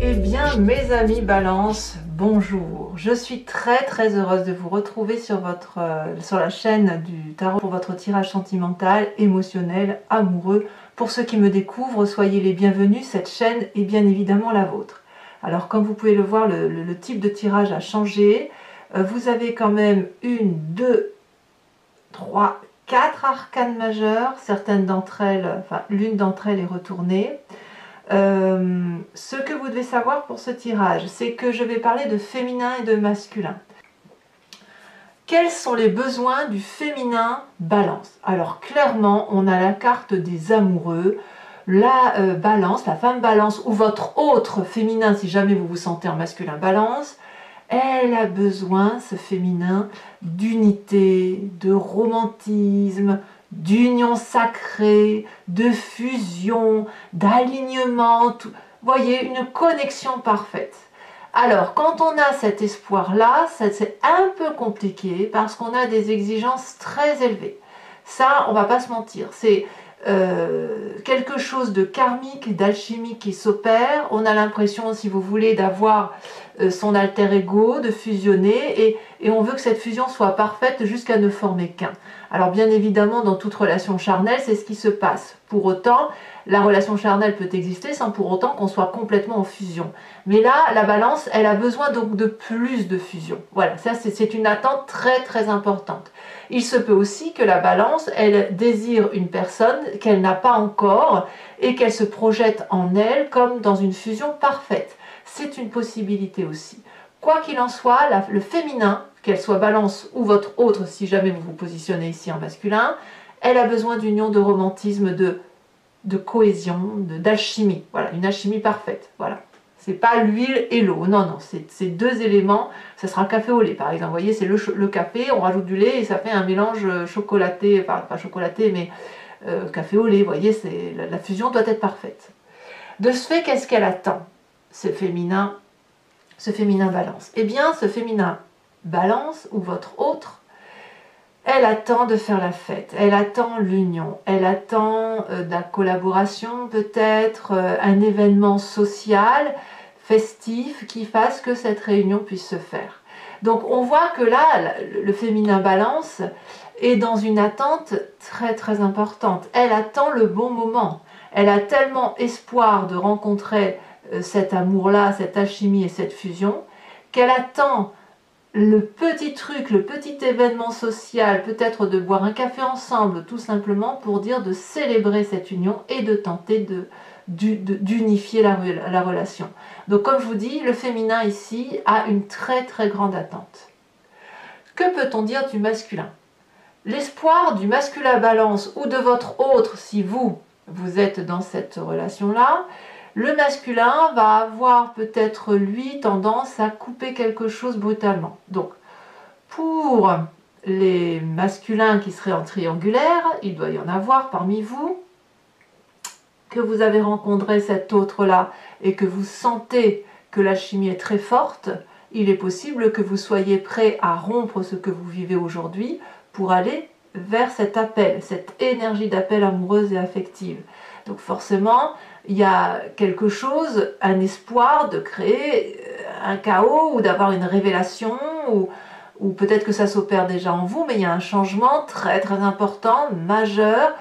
Eh bien mes amis Balance, bonjour. Je suis très heureuse de vous retrouver sur la chaîne du tarot pour votre tirage sentimental, émotionnel, amoureux. Pour ceux qui me découvrent, soyez les bienvenus, cette chaîne est bien évidemment la vôtre. Alors comme vous pouvez le voir, le type de tirage a changé. Vous avez quand même une, deux, trois, quatre arcanes majeures. Certaines d'entre elles, enfin l'une d'entre elles est retournée. Ce que vous devez savoir pour ce tirage, c'est que je vais parler de féminin et de masculin. Quels sont les besoins du féminin Balance? Alors clairement, on a la carte des amoureux, la Balance, la femme Balance ou votre autre féminin si jamais vous vous sentez en masculin Balance. Elle a besoin, ce féminin, d'unité, de romantisme, d'union sacrée, de fusion, d'alignement, voyez, une connexion parfaite. Alors, quand on a cet espoir-là, c'est un peu compliqué parce qu'on a des exigences très élevées. Ça, on va pas se mentir, c'est quelque chose de karmique, d'alchimique qui s'opère. On a l'impression, si vous voulez, d'avoir son alter ego, de fusionner, et on veut que cette fusion soit parfaite jusqu'à ne former qu'un. Alors bien évidemment, dans toute relation charnelle, c'est ce qui se passe. Pour autant, la relation charnelle peut exister sans pour autant qu'on soit complètement en fusion. Mais là, la Balance, elle a besoin donc de plus de fusion. Voilà, ça c'est une attente très importante. Il se peut aussi que la Balance, elle désire une personne qu'elle n'a pas encore et qu'elle se projette en elle comme dans une fusion parfaite. C'est une possibilité aussi. Quoi qu'il en soit, le féminin, qu'elle soit Balance ou votre autre, si jamais vous vous positionnez ici en masculin, elle a besoin d'union, de romantisme, de cohésion, d'alchimie. Voilà, une alchimie parfaite. Voilà. C'est pas l'huile et l'eau. Non, c'est deux éléments. Ça sera café au lait, par exemple. Vous voyez, c'est le café, on rajoute du lait et ça fait un mélange chocolaté, enfin pas chocolaté, mais café au lait. Vous voyez, la fusion doit être parfaite. De ce fait, qu'est-ce qu'elle attend, ce féminin Balance? Eh bien, ce féminin Balance ou votre autre, elle attend de faire la fête, elle attend l'union, elle attend de la collaboration peut-être, un événement social, festif, qui fasse que cette réunion puisse se faire. Donc on voit que là, le féminin Balance est dans une attente très importante. Elle attend le bon moment. Elle a tellement espoir de rencontrer cet amour-là, cette alchimie et cette fusion, qu'elle attend le petit truc, le petit événement social, peut-être de boire un café ensemble, tout simplement pour dire de célébrer cette union et de tenter d'unifier la relation. Donc comme je vous dis, le féminin ici a une très grande attente. Que peut-on dire du masculin? L'espoir du masculin Balance ou de votre autre, si vous êtes dans cette relation-là, le masculin va avoir peut-être, lui, tendance à couper quelque chose brutalement. Donc, pour les masculins qui seraient en triangulaire, il doit y en avoir parmi vous, que vous avez rencontré cet autre-là et que vous sentez que la chimie est très forte, il est possible que vous soyez prêt à rompre ce que vous vivez aujourd'hui pour aller vers cet appel, cette énergie d'appel amoureuse et affective. Donc forcément, il y a quelque chose, un espoir de créer un chaos ou d'avoir une révélation, ou peut-être que ça s'opère déjà en vous, mais il y a un changement très important, majeur,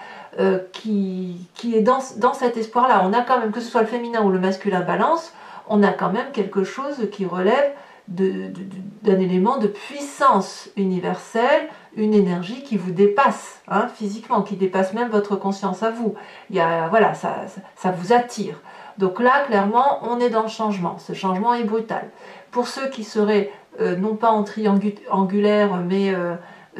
qui est dans cet espoir-là. On a quand même, que ce soit le féminin ou le masculin Balance, on a quand même quelque chose qui relève d'un élément de puissance universelle, une énergie qui vous dépasse, hein, physiquement, qui dépasse même votre conscience à vous. Voilà, ça vous attire. Donc là, clairement, on est dans le changement. Ce changement est brutal. Pour ceux qui seraient non pas en triangulaire, mais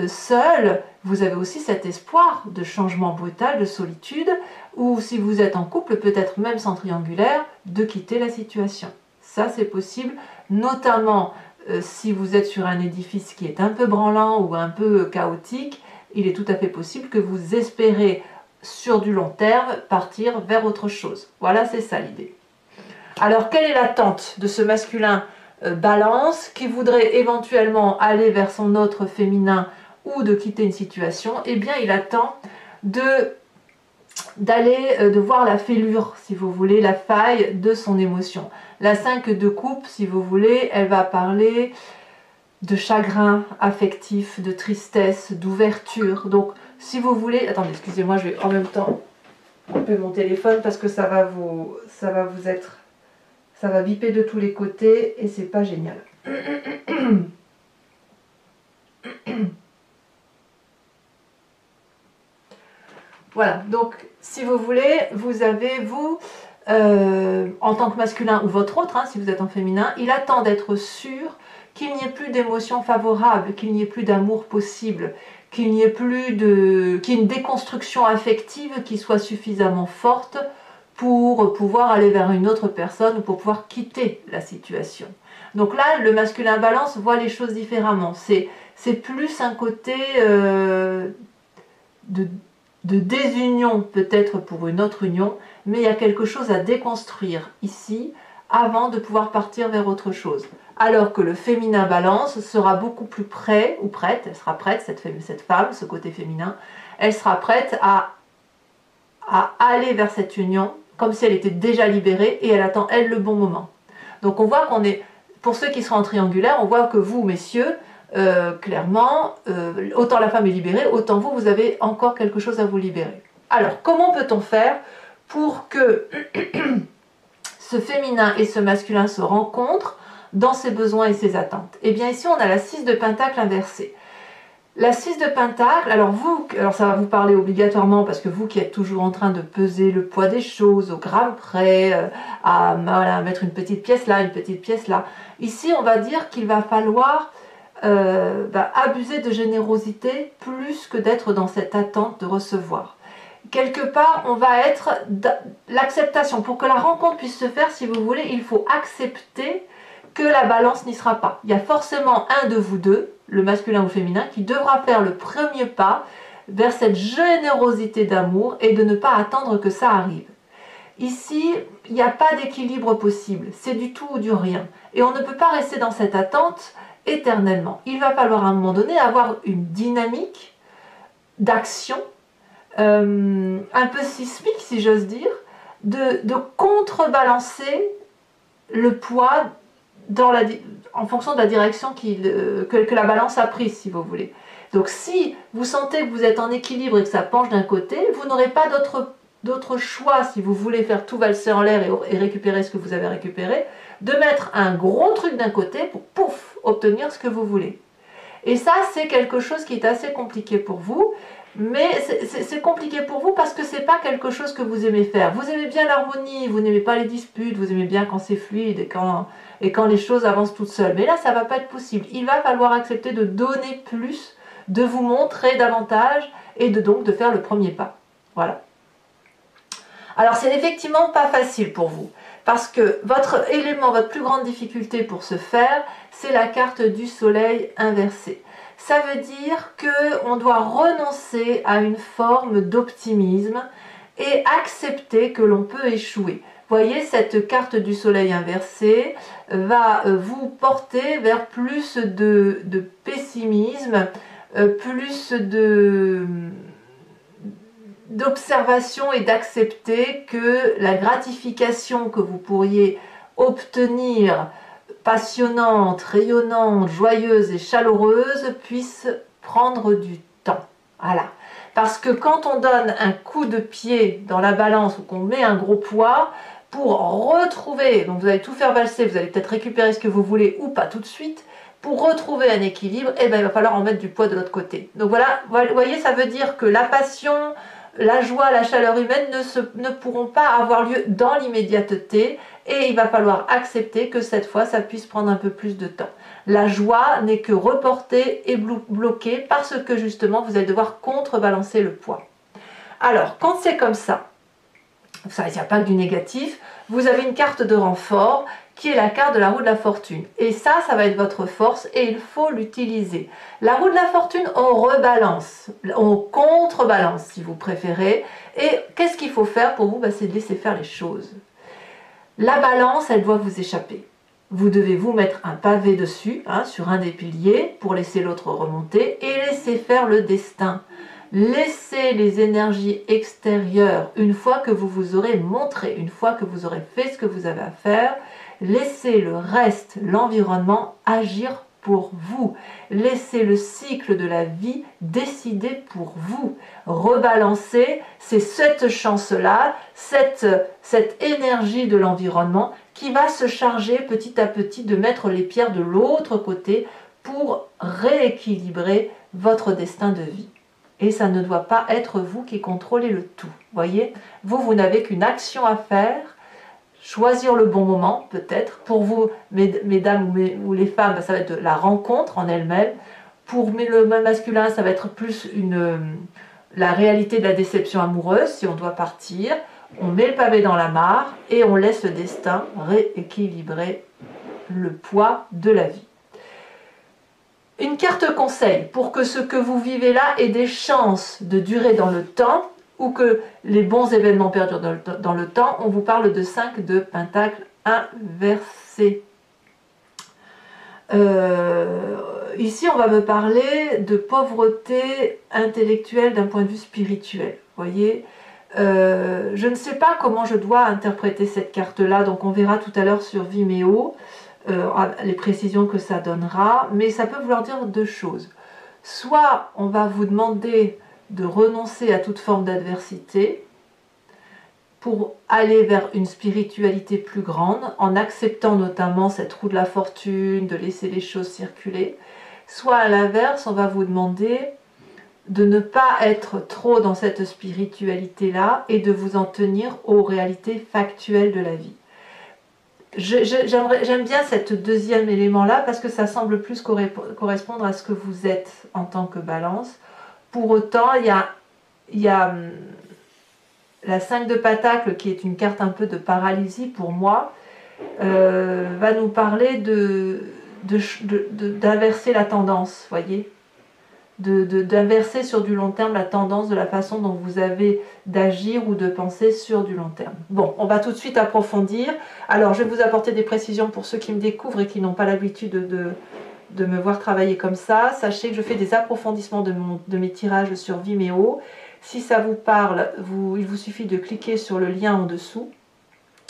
seuls, vous avez aussi cet espoir de changement brutal, de solitude, ou si vous êtes en couple, peut-être même sans triangulaire, de quitter la situation. Ça, c'est possible, notamment si vous êtes sur un édifice qui est un peu branlant ou un peu chaotique, il est tout à fait possible que vous espérez, sur du long terme, partir vers autre chose. Voilà, c'est ça l'idée. Alors, quelle est l'attente de ce masculin Balance qui voudrait éventuellement aller vers son autre féminin ou de quitter une situation? Eh bien, il attend de de voir la fêlure, si vous voulez, la faille de son émotion. La 5 de coupe, si vous voulez, elle va parler de chagrin affectif, de tristesse, d'ouverture. Donc, si vous voulez... Attendez, excusez-moi, je vais en même temps couper mon téléphone parce que ça va biper de tous les côtés et c'est pas génial. Voilà, donc si vous voulez, vous avez, en tant que masculin ou votre autre, hein, si vous êtes en féminin, il attend d'être sûr qu'il n'y ait plus d'émotions favorables, qu'il n'y ait plus d'amour possible, qu'il n'y ait plus qu'il y ait une déconstruction affective qui soit suffisamment forte pour pouvoir aller vers une autre personne ou pour pouvoir quitter la situation. Donc là, le masculin balance voit les choses différemment. C'est plus un côté de désunion peut-être pour une autre union, mais il y a quelque chose à déconstruire ici avant de pouvoir partir vers autre chose. Alors que le féminin balance sera beaucoup plus prêt ou prête, elle sera prête, cette femme, ce côté féminin, elle sera prête à aller vers cette union comme si elle était déjà libérée et elle attend elle le bon moment. Donc on voit qu'on est, pour ceux qui seront en triangulaire, on voit que vous messieurs, clairement, autant la femme est libérée, autant vous avez encore quelque chose à vous libérer. Alors, comment peut-on faire pour que ce féminin et ce masculin se rencontrent dans ses besoins et ses attentes? Eh bien, ici, on a la 6 de Pentacle inversée. La 6 de Pentacle, alors ça va vous parler obligatoirement parce que vous qui êtes toujours en train de peser le poids des choses au gramme près, voilà, mettre une petite pièce là, une petite pièce là. Ici, on va dire qu'il va falloir abuser de générosité plus que d'être dans cette attente de recevoir. Quelque part, on va être l'acceptation. Pour que la rencontre puisse se faire, si vous voulez, il faut accepter que la balance n'y sera pas. Il y a forcément un de vous deux, le masculin ou le féminin, qui devra faire le premier pas vers cette générosité d'amour et de ne pas attendre que ça arrive. Ici, il n'y a pas d'équilibre possible, c'est du tout ou du rien. Et on ne peut pas rester dans cette attente éternellement. Il va falloir à un moment donné avoir une dynamique d'action un peu sismique, si j'ose dire, de contrebalancer le poids en fonction de la direction que la balance a prise, si vous voulez. Donc si vous sentez que vous êtes en équilibre et que ça penche d'un côté, vous n'aurez pas d'autre choix, si vous voulez faire tout valser en l'air et récupérer ce que vous avez récupéré, de mettre un gros truc d'un côté pour, pouf, obtenir ce que vous voulez. Et ça, c'est quelque chose qui est assez compliqué pour vous, mais c'est compliqué pour vous parce que c'est pas quelque chose que vous aimez faire. Vous aimez bien l'harmonie, vous n'aimez pas les disputes, vous aimez bien quand c'est fluide et quand les choses avancent toutes seules. Mais là, ça va pas être possible. Il va falloir accepter de donner plus, de vous montrer davantage et donc de faire le premier pas. Voilà. Alors, c'est effectivement pas facile pour vous. Parce que votre plus grande difficulté pour ce faire, c'est la carte du soleil inversée. Ça veut dire qu'on doit renoncer à une forme d'optimisme et accepter que l'on peut échouer. Voyez, cette carte du soleil inversé va vous porter vers plus de pessimisme, plus d'observation et d'accepter que la gratification que vous pourriez obtenir passionnante, rayonnante, joyeuse et chaleureuse puisse prendre du temps. Voilà. Parce que quand on donne un coup de pied dans la balance ou qu'on met un gros poids, pour retrouver, donc vous allez tout faire valser, vous allez peut-être récupérer ce que vous voulez ou pas tout de suite, pour retrouver un équilibre, eh ben, il va falloir en mettre du poids de l'autre côté. Donc voilà, vous voyez, ça veut dire que la passion, la joie, la chaleur humaine ne pourront pas avoir lieu dans l'immédiateté et il va falloir accepter que cette fois, ça puisse prendre un peu plus de temps. La joie n'est que reportée et bloquée parce que justement, vous allez devoir contrebalancer le poids. Alors, quand c'est comme ça, il n'y a pas que du négatif, vous avez une carte de renfort qui est la carte de la roue de la fortune. Et ça va être votre force et il faut l'utiliser. La roue de la fortune, on rebalance, on contrebalance si vous préférez. Et qu'est-ce qu'il faut faire pour vous? C'est de laisser faire les choses. La balance, elle doit vous échapper. Vous devez vous mettre un pavé dessus, sur un des piliers, pour laisser l'autre remonter et laisser faire le destin. Laissez les énergies extérieures, une fois que vous vous aurez montré, une fois que vous aurez fait ce que vous avez à faire, laissez le reste, l'environnement, agir pour vous. Laissez le cycle de la vie décider pour vous. Rebalancer, c'est cette chance-là, cette énergie de l'environnement qui va se charger petit à petit de mettre les pierres de l'autre côté pour rééquilibrer votre destin de vie. Et ça ne doit pas être vous qui contrôlez le tout. Voyez, vous n'avez qu'une action à faire, choisir le bon moment peut-être. Pour vous, mesdames ou les femmes, ça va être la rencontre en elle-même. Pour le masculin, ça va être plus la réalité de la déception amoureuse, si on doit partir. On met le pavé dans la mare et on laisse le destin rééquilibrer le poids de la vie. Une carte conseil pour que ce que vous vivez là ait des chances de durer dans le temps ou que les bons événements perdurent dans le temps. On vous parle de 5 de Pentacle inversé. Ici, on va me parler de pauvreté intellectuelle d'un point de vue spirituel. Voyez, je ne sais pas comment je dois interpréter cette carte-là, donc on verra tout à l'heure sur Vimeo. Les précisions que ça donnera, mais ça peut vouloir dire deux choses. Soit on va vous demander de renoncer à toute forme d'adversité pour aller vers une spiritualité plus grande, en acceptant notamment cette roue de la fortune, de laisser les choses circuler. Soit à l'inverse, on va vous demander de ne pas être trop dans cette spiritualité-là et de vous en tenir aux réalités factuelles de la vie. J'aime bien ce deuxième élément-là parce que ça semble plus correspondre à ce que vous êtes en tant que balance. Pour autant, il y a la 5 de Pentacle qui est une carte un peu de paralysie pour moi, va nous parler d'inverser la tendance, voyez, d'inverser sur du long terme la tendance de la façon dont vous avez d'agir ou de penser sur du long terme. Bon, on va tout de suite approfondir. Alors, je vais vous apporter des précisions pour ceux qui me découvrent et qui n'ont pas l'habitude de me voir travailler comme ça. Sachez que je fais des approfondissements de mes tirages sur Vimeo. Si ça vous parle, il vous suffit de cliquer sur le lien en dessous.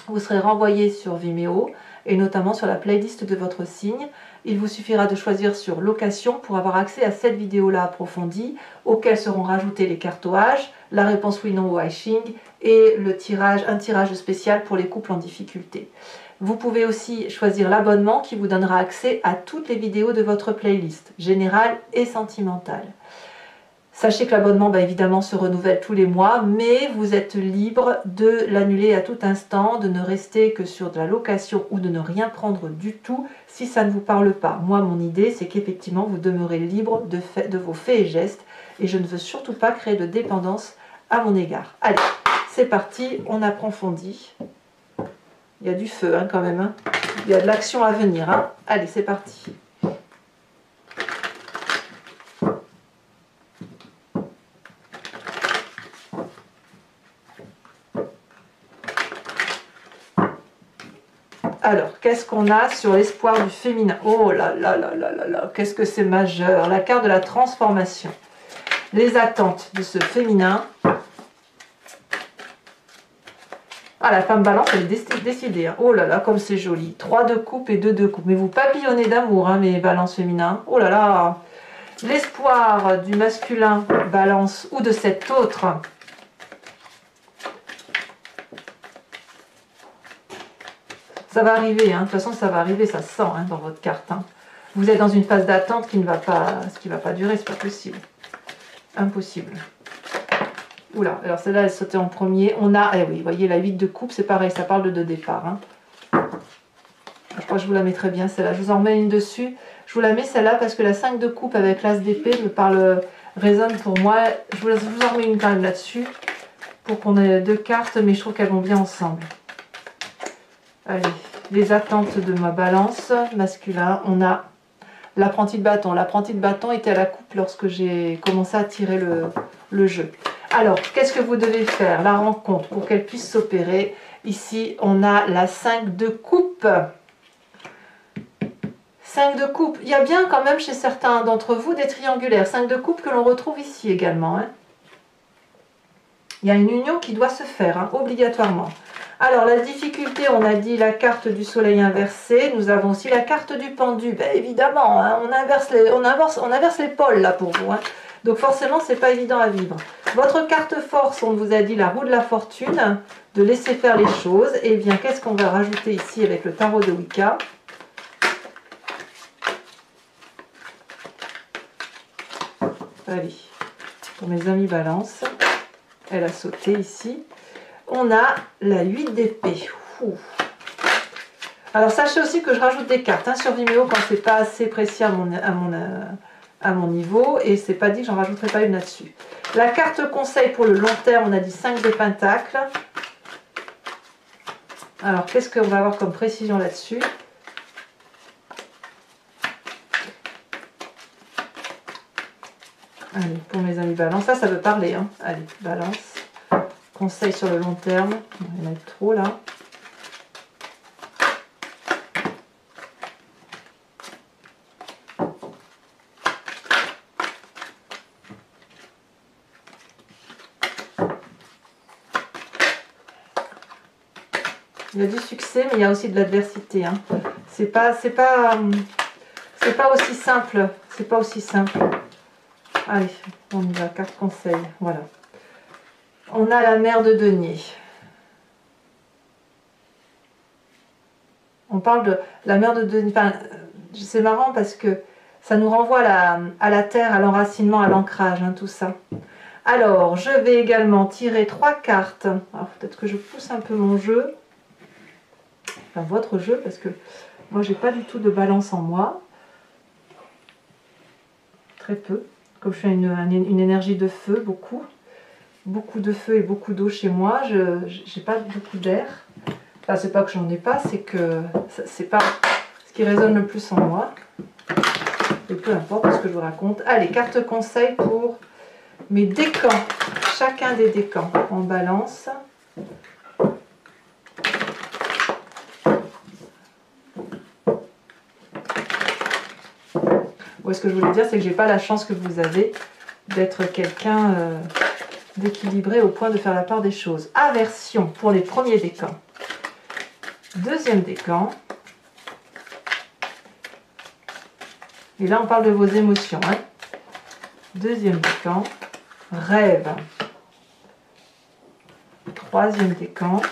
Vous serez renvoyé sur Vimeo et notamment sur la playlist de votre signe. Il vous suffira de choisir sur location pour avoir accès à cette vidéo-là approfondie, auxquelles seront rajoutés les cartoages, la réponse oui-non au I Ching et un tirage spécial pour les couples en difficulté. Vous pouvez aussi choisir l'abonnement qui vous donnera accès à toutes les vidéos de votre playlist, générale et sentimentale. Sachez que l'abonnement, évidemment, se renouvelle tous les mois, mais vous êtes libre de l'annuler à tout instant, de ne rester que sur de la location ou de ne rien prendre du tout si ça ne vous parle pas. Moi, mon idée, c'est qu'effectivement, vous demeurez libre de vos faits et gestes et je ne veux surtout pas créer de dépendance à mon égard. Allez, c'est parti, on approfondit. Il y a du feu quand même, hein. Il y a de l'action à venir. Hein. Allez, c'est parti. Alors, qu'est-ce qu'on a sur l'espoir du féminin? Oh là là là là là là, qu'est-ce que c'est majeur. La carte de la transformation. Les attentes de ce féminin. Ah, la femme balance, elle est décidée. Hein. Oh là là, comme c'est joli. 3 de coupe et 2 de coupe. Mais vous papillonnez d'amour, hein, mes balances féminins. Oh là là. L'espoir du masculin balance ou de cet autre. Ça va arriver, hein. De toute façon ça va arriver, ça se sent hein, dans votre carte. Hein. Vous êtes dans une phase d'attente qui ne va pas, durer, c'est pas possible. Impossible. Oula, alors celle-là elle sautait en premier. On a, oui, vous voyez la 8 de coupe, c'est pareil, ça parle de départ. Hein. Je crois que je vous la mettrai bien celle-là. Je vous en remets une dessus. Je vous la mets celle-là parce que la 5 de coupe avec l'as d'épée résonne pour moi. Je vous en remets une quand même là-dessus pour qu'on ait 2 cartes, mais je trouve qu'elles vont bien ensemble. Allez, les attentes de ma balance masculin, on a l'apprenti de bâton. L'apprenti de bâton était à la coupe lorsque j'ai commencé à tirer le jeu. Alors, qu'est-ce que vous devez faire? La rencontre, pour qu'elle puisse s'opérer. Ici, on a la 5 de coupe. 5 de coupe. Il y a bien quand même chez certains d'entre vous des triangulaires. 5 de coupe que l'on retrouve ici également. Hein. Il y a une union qui doit se faire, hein, obligatoirement. Alors, la difficulté, on a dit la carte du soleil inversé. Nous avons aussi la carte du pendu. Ben, évidemment, hein, on inverse les pôles là pour vous. Hein. Donc, forcément, c'est pas évident à vivre. Votre carte force, on vous a dit la roue de la fortune, de laisser faire les choses. Et bien, qu'est-ce qu'on va rajouter ici avec le tarot de Wicca? Allez, pour mes amis balance, elle a sauté ici. On a la 8 d'épée. Alors sachez aussi que je rajoute des cartes hein, sur Vimeo quand c'est pas assez précis à mon niveau, et c'est pas dit que j'en rajouterai pas une là-dessus. La carte conseil pour le long terme, on a dit 5 de pentacle. Alors qu'est-ce qu'on va avoir comme précision là-dessus? Allez, pour mes amis balance, ça veut parler. Hein. Allez, balance. Conseil sur le long terme. Il y en a trop là. Il y a du succès, mais il y a aussi de l'adversité. Hein. C'est pas aussi simple. C'est pas aussi simple. Allez, on y va, carte conseil, voilà. On a la mère de denier. On parle de la mère de denier. Enfin, c'est marrant parce que ça nous renvoie à la terre, à l'enracinement, à l'ancrage, hein, tout ça. Alors, je vais également tirer 3 cartes. Alors, peut-être que je pousse un peu mon jeu. Enfin, votre jeu, parce que moi, j'ai pas du tout de balance en moi. Très peu. Comme je fais une énergie de feu, beaucoup de feu et beaucoup d'eau chez moi, je n'ai pas beaucoup d'air. Enfin, c'est pas que j'en ai pas, c'est que c'est pas ce qui résonne le plus en moi. Et peu importe ce que je vous raconte. Allez, carte conseil pour mes décans. Chacun des décans en balance. Ce que je voulais dire, c'est que j'ai pas la chance que vous avez d'être quelqu'un d'équilibré au point de faire la part des choses. Aversion pour les premiers décans. Deuxième décan. Et là, on parle de vos émotions. Hein. Deuxième décan. Rêve. Troisième décan.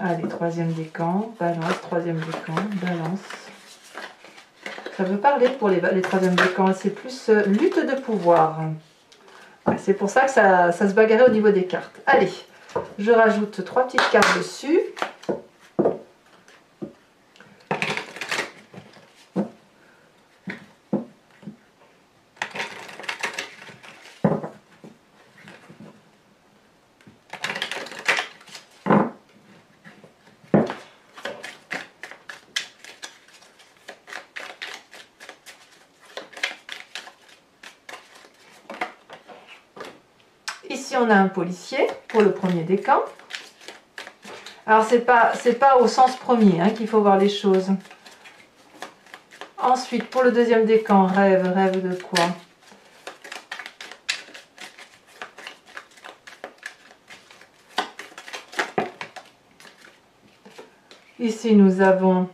Allez, troisième décan, balance, troisième décan, balance. Ça veut parler pour les troisièmes décans, c'est plus lutte de pouvoir. Ouais, c'est pour ça que ça se bagarrait au niveau des cartes. Allez, je rajoute 3 petites cartes dessus. Ici, on a un policier pour le premier décan. Alors, c'est pas au sens premier hein, qu'il faut voir les choses. Ensuite, pour le deuxième décan, rêve. Rêve de quoi? Ici, nous avons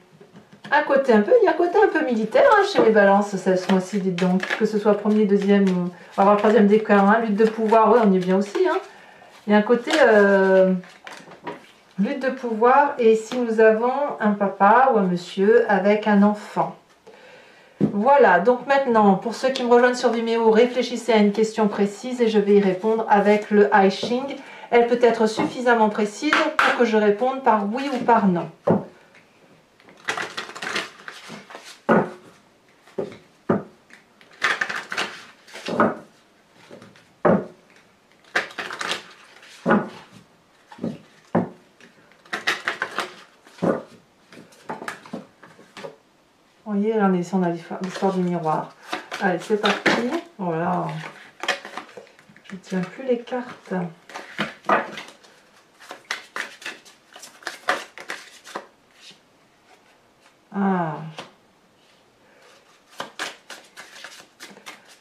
un côté un peu, il y a un côté un peu militaire hein, chez les balances, ce mois-ci, dites donc. Que ce soit premier, deuxième, ou on va avoir le troisième décan, hein, lutte de pouvoir, ouais, on y est bien aussi. Hein. Il y a un côté lutte de pouvoir, et ici nous avons un papa ou un monsieur avec un enfant. Voilà, donc maintenant, pour ceux qui me rejoignent sur Vimeo, réfléchissez à une question précise et je vais y répondre avec le I Ching. Elle peut être suffisamment précise pour que je réponde par oui ou par non. Vous voyez, là on est ici, on a l'histoire du miroir. Allez, c'est parti. Voilà. Je ne tiens plus les cartes.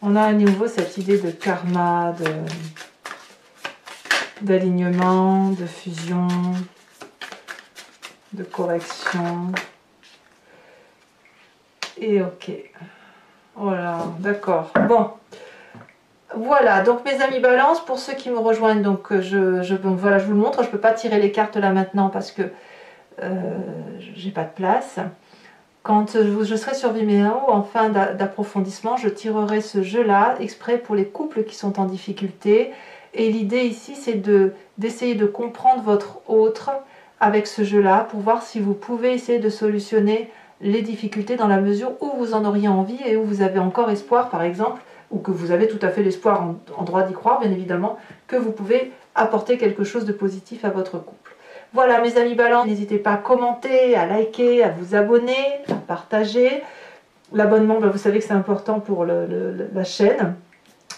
On a à nouveau cette idée de karma, d'alignement, de fusion, de correction. Et ok. Voilà, d'accord. Bon. Voilà, donc mes amis Balance, pour ceux qui me rejoignent, donc voilà, je vous le montre. Je ne peux pas tirer les cartes là maintenant parce que j'ai pas de place. Quand je serai sur Vimeo, en fin d'approfondissement, je tirerai ce jeu-là, exprès pour les couples qui sont en difficulté. Et l'idée ici, c'est d'essayer de comprendre votre autre avec ce jeu-là, pour voir si vous pouvez essayer de solutionner les difficultés dans la mesure où vous en auriez envie et où vous avez encore espoir, par exemple, ou que vous avez tout à fait l'espoir en droit d'y croire, bien évidemment, que vous pouvez apporter quelque chose de positif à votre couple. Voilà mes amis Balance, n'hésitez pas à commenter, à liker, à vous abonner, à partager. L'abonnement, vous savez que c'est important pour la chaîne.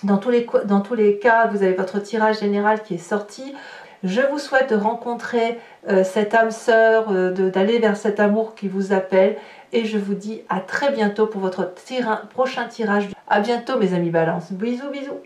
Dans tous les cas, vous avez votre tirage général qui est sorti. Je vous souhaite de rencontrer cette âme sœur, d'aller vers cet amour qui vous appelle. Et je vous dis à très bientôt pour votre prochain tirage. À bientôt mes amis Balance. Bisous, bisous.